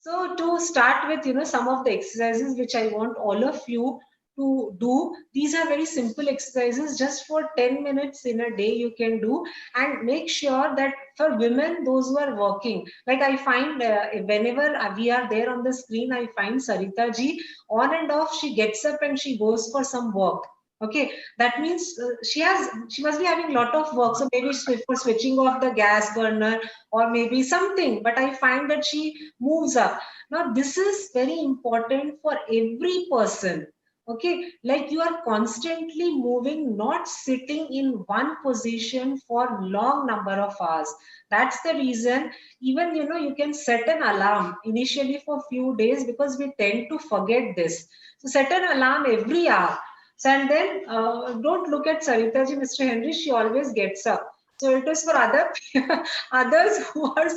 So to start with, some of the exercises which I want all of you to do. These are very simple exercises, just for 10 minutes in a day you can do, and make sure that for women, those who are working, like I find whenever we are there on the screen, I find Sarita ji on and off, she gets up and she goes for some work. Okay, that means she must be having a lot of work. So maybe for switching off the gas burner or maybe something. But I find that she moves up. Now this is very important for every person. Okay, like you are constantly moving, not sitting in one position for long number of hours. That's the reason. Even you can set an alarm initially for few days, because we tend to forget this. So set an alarm every hour. So, and then don't look at Sarita ji, Mr. Henry, she always gets up. So it is for others who are,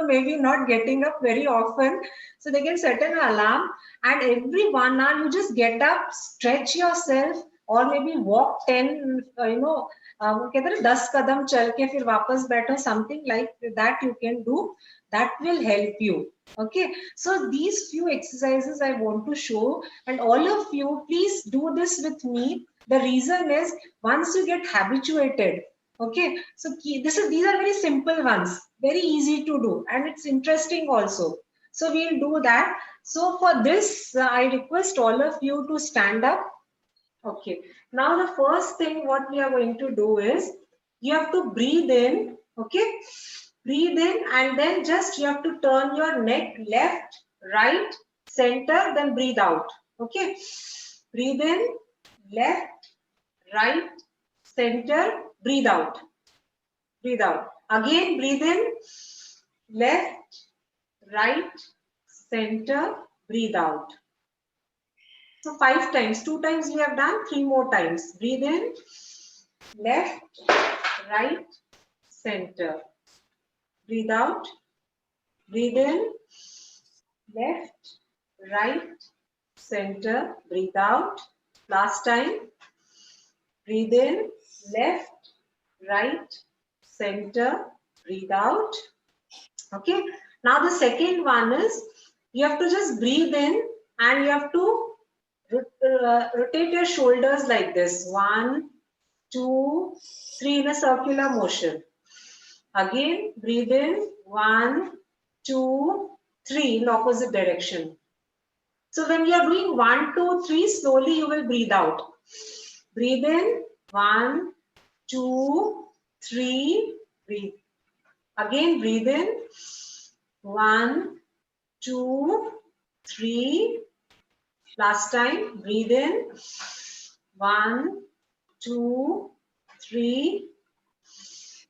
maybe not getting up very often. So they can set an alarm, and every 1 hour you just get up, stretch yourself, or maybe walk 10, वो कहते हैं 10 कदम चल के फिर वापस बैठो, something like that you can do. That will help you. Okay, so these few exercises I want to show, and all of you please do this with me. The reason is, once you get habituated, okay, so these are very simple ones, very easy to do, and it's interesting also. So we'll do that. So for this, I request all of you to stand up. Okay, now the first thing what we are going to do is, you have to breathe in. Okay, breathe in, and then just you have to turn your neck left, right, center, then breathe out. Okay, breathe in, left, right, center, breathe out. Breathe out. Again, breathe in, left, right, center, breathe out. So 5 times, 2 times we have done, 3 more times. Breathe in, left, right, center. Breathe out. Breathe in, left, right, center. Breathe out. Last time. Breathe in, left, right, center. Breathe out. Okay. Now the second one is, you have to just breathe in, and you have to rotate your shoulders like this. 1, 2, 3 in a circular motion. Again, breathe in. 1, 2, 3 in opposite direction. So when you are doing 1, 2, 3, slowly you will breathe out. Breathe in. 1, 2, 3. Breathe. Again, breathe in. 1, 2, 3. Last time, breathe in. 1, 2, 3.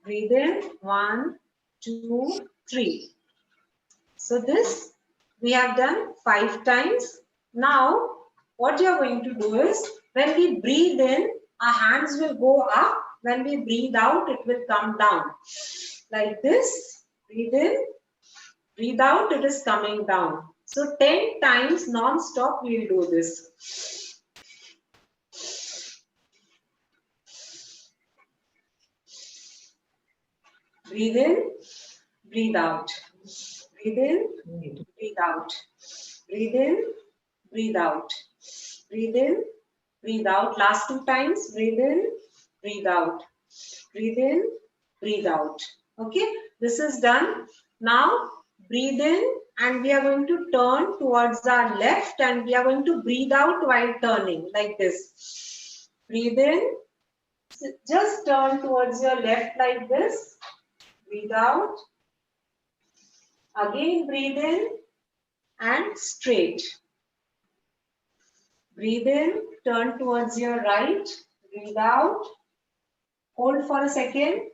Breathe in. 1, 2, 3. So this we have done 5 times. Now, what you are going to do is, when we breathe in, our hands will go up. When we breathe out, it will come down. Like this. Breathe in. Breathe out, it is coming down. So 10 times non-stop we will do this. Breathe in, breathe out. Breathe in, breathe out. Breathe in, breathe out. Breathe in, breathe out. Last 2 times. Breathe in, breathe out. Breathe in, breathe out. Okay, this is done. Now breathe in, and we are going to turn towards our left, and we are going to breathe out while turning like this. Breathe in, just turn towards your left like this. Breathe out. Again, breathe in and straight. Breathe in, turn towards your right. Breathe out. Hold for a second.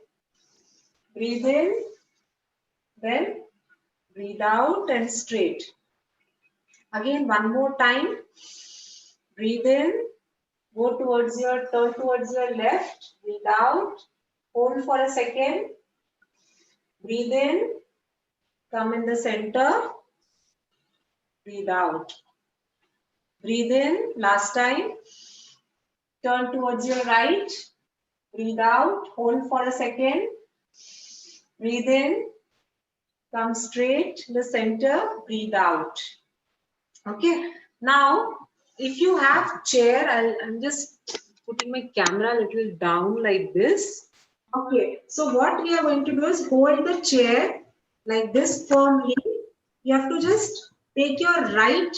Breathe in, then breathe out and straight. Again, one more time. Breathe in, turn towards your left. Breathe out. Hold for a second. Breathe in, come in the center. Breathe out. Breathe in, last time. Turn towards your right. Breathe out. Hold for a second. Breathe in. come straight in the center, breathe out. Okay, now if you have chair, I'm just putting my camera a little down like this. Okay, so what we are going to do is hold the chair like this firmly. You have to just take your right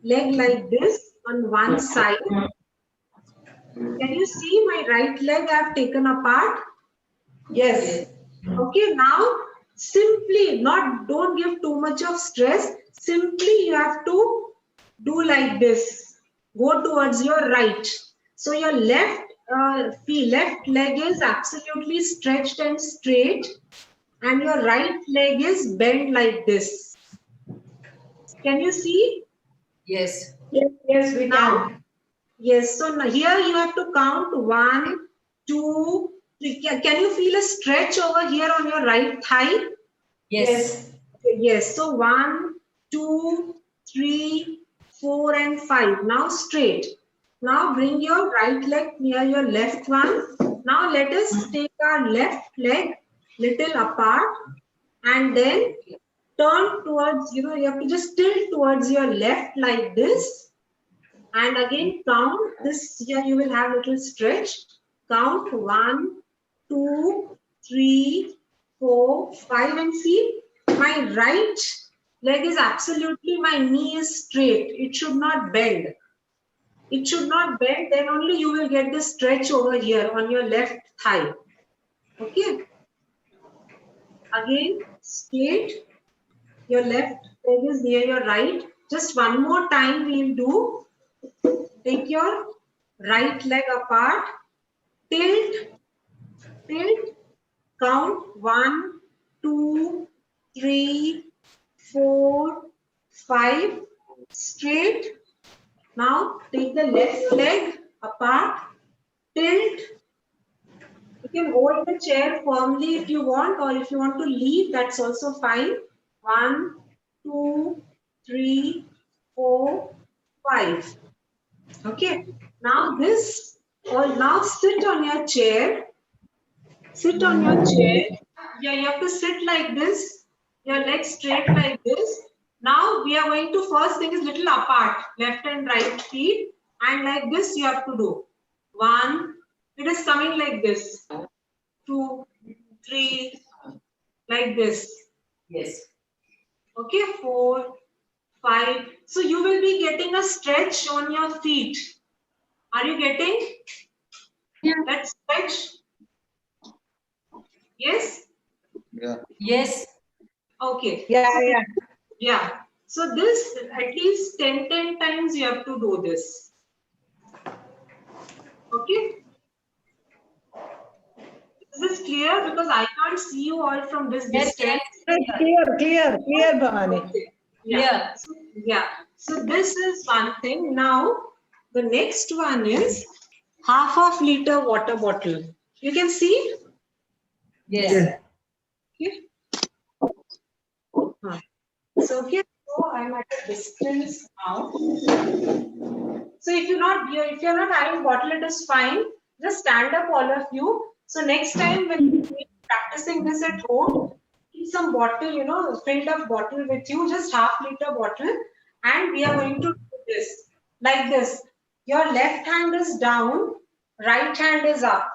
leg like this on one side. Can you see my right leg I have taken apart? Yes. Okay, now simply don't give too much of stress. Simply you have to do like this. Go towards your right. So your left leg is absolutely stretched and straight, and your right leg is bent like this. Can you see? Yes. Yes, we can. Yes, so now here you have to count 1, 2, 3. Can you feel a stretch over here on your right thigh? Yes. Yes, so 1, 2, 3, 4, and 5. Now straight. Now bring your right leg near your left one. Now let us take our left leg little apart and then turn towards, you have to just tilt towards your left like this. And again count this. Here you will have little stretch. Count 1, 2, 3, 4, 5, and see my right leg is absolutely, my knee is straight. It should not bend. It should not bend. Then only you will get the stretch over here on your left thigh. Okay. Again, straight. Your left leg is near your right. Just one more time we will do. Take your right leg apart, tilt, count 1, 2, 3, 4, 5, straight. Now take the left leg apart, tilt. You can hold the chair firmly if you want, or if you want to leave, that's also fine. 1, 2, 3, 4, 5. Okay. Now now sit on your chair. Sit on your chair. Yeah, you have to sit like this. Your legs straight like this. Now we are going to, first thing is little apart, left and right feet. And like this you have to do. 1, it is coming like this. 2, 3, like this. Yes. Okay, 4, 5. So you will be getting a stretch on your feet. Are you getting? Yeah. Let's stretch. Yes? Yeah. Yes. Okay. Yeah. Yeah. So this at least 10 times you have to do this. Okay. Is this clear? Because I can't see you all from this distance. Clear, Bhavani. Okay. Yeah. So this is one thing. Now the next one is half liter water bottle. You can see? Yes. Okay. So okay, so I'm at a distance now. So if you're not having bottle, it is fine. Just stand up, all of you. So next time when you're practicing this at home, keep some bottle, filled up bottle with you, just half-liter bottle, and we are going to do this like this. Your left hand is down, right hand is up.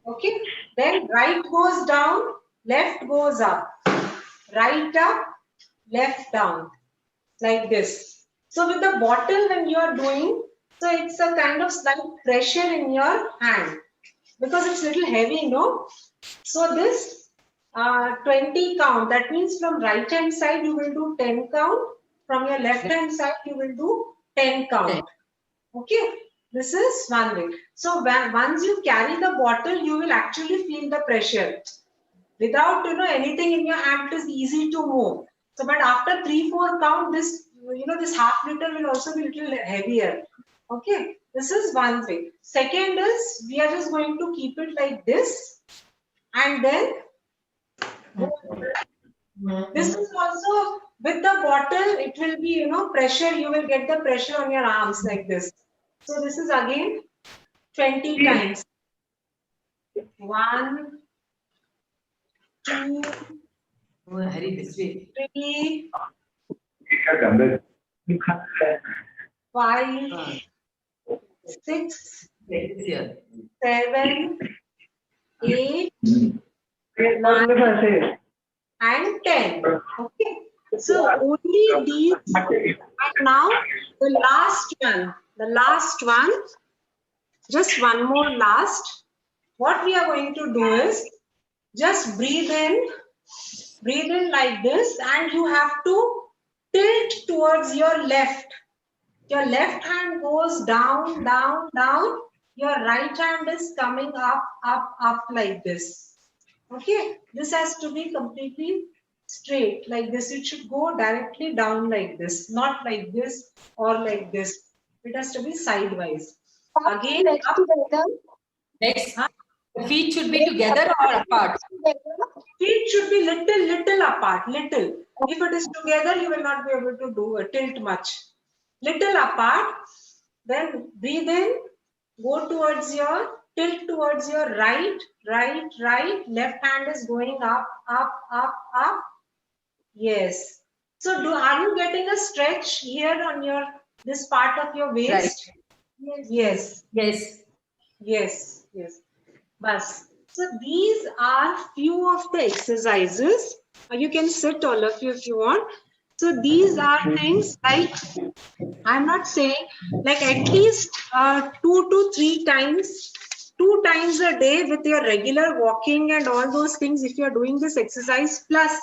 Okay. Then right goes down, left goes up. Right up, left down, like this. So with the bottle, when you are doing, so it's a kind of slight pressure in your hand because it's a little heavy, no? So this 20 count, that means from right hand side you will do 10 count, from your left hand side you will do 10 count. Okay, this is one way. So once you carry the bottle, you will actually feel the pressure. Without anything in your hand, it is easy to move. So, but after 3-4 count, this this half-liter will also be a little heavier. Okay, this is one thing. Second is we are just going to keep it like this, and then this is also with the bottle. It will be pressure. You will get the pressure on your arms like this. So this is again 20 times. 1, 2, Oh, Hari, this way. 3, 5, Ah, 6, this here. 7, 8, 9, and 10. Okay. So only these. And now the last one, just one more last. What we are going to do is just breathe in like this, and you have to tilt towards your left. Your left hand goes down, down, down. Your right hand is coming up, up, up like this. Okay, this has to be completely straight like this. It should go directly down like this, not like this or like this. It has to be sidewise. Again, up. Next, the feet should be together or apart? Feet should be little apart, little. If it is together, you will not be able to do a tilt much. Little apart, then breathe in, go towards your, tilt towards your right, right, right. Left hand is going up, up, up, up. Yes. So are you getting a stretch here on your, this part of your waist? Right. Yes. Yes. Yes. Yes. Bas. So these are few of the exercises. You can sit all of you if you want. So these are things like, I'm not saying like at least 2 to 3 times, 2 times a day with your regular walking and all those things. If you're doing this exercise, plus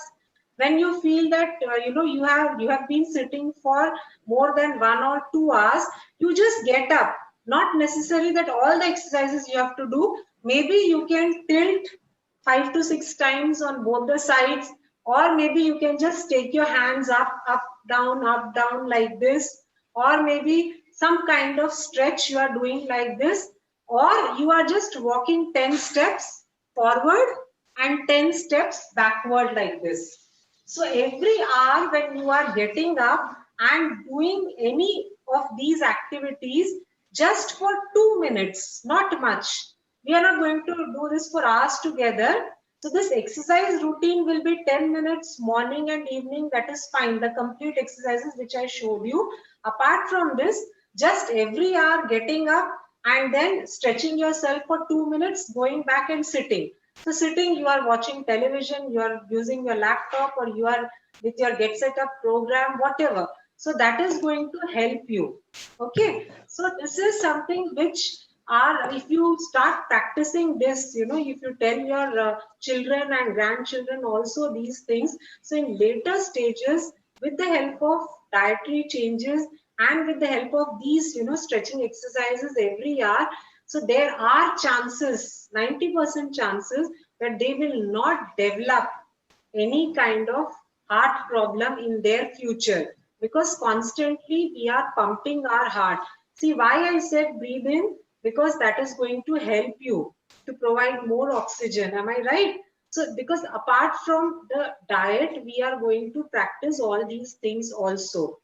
when you feel that you have been sitting for more than 1 or 2 hours, you just get up. Not necessary that all the exercises you have to do. Maybe you can tilt 5 to 6 times on both the sides, or maybe you can just take your hands up, down like this, or maybe some kind of stretch you are doing like this, or you are just walking 10 steps forward and 10 steps backward like this. So every hour when you are getting up and doing any of these activities just for 2 minutes, not much. We are not going to do this for hours together. So this exercise routine will be 10 minutes morning and evening. That is fine. The complete exercises which I showed you. Apart from this, just every hour getting up and then stretching yourself for 2 minutes, going back and sitting. So sitting, you are watching television, you are using your laptop, or you are with your Get Set Up program, whatever. So that is going to help you. Okay. So this is something which are, if you start practicing this, if you tell your children and grandchildren also these things, so in later stages, with the help of dietary changes and with the help of these, stretching exercises every hour, so there are chances, 90% chances that they will not develop any kind of heart problem in their future, because constantly we are pumping our heart. See why I said breathe in, because that is going to help you to provide more oxygen. Am I right? So because apart from the diet, we are going to practice all these things also.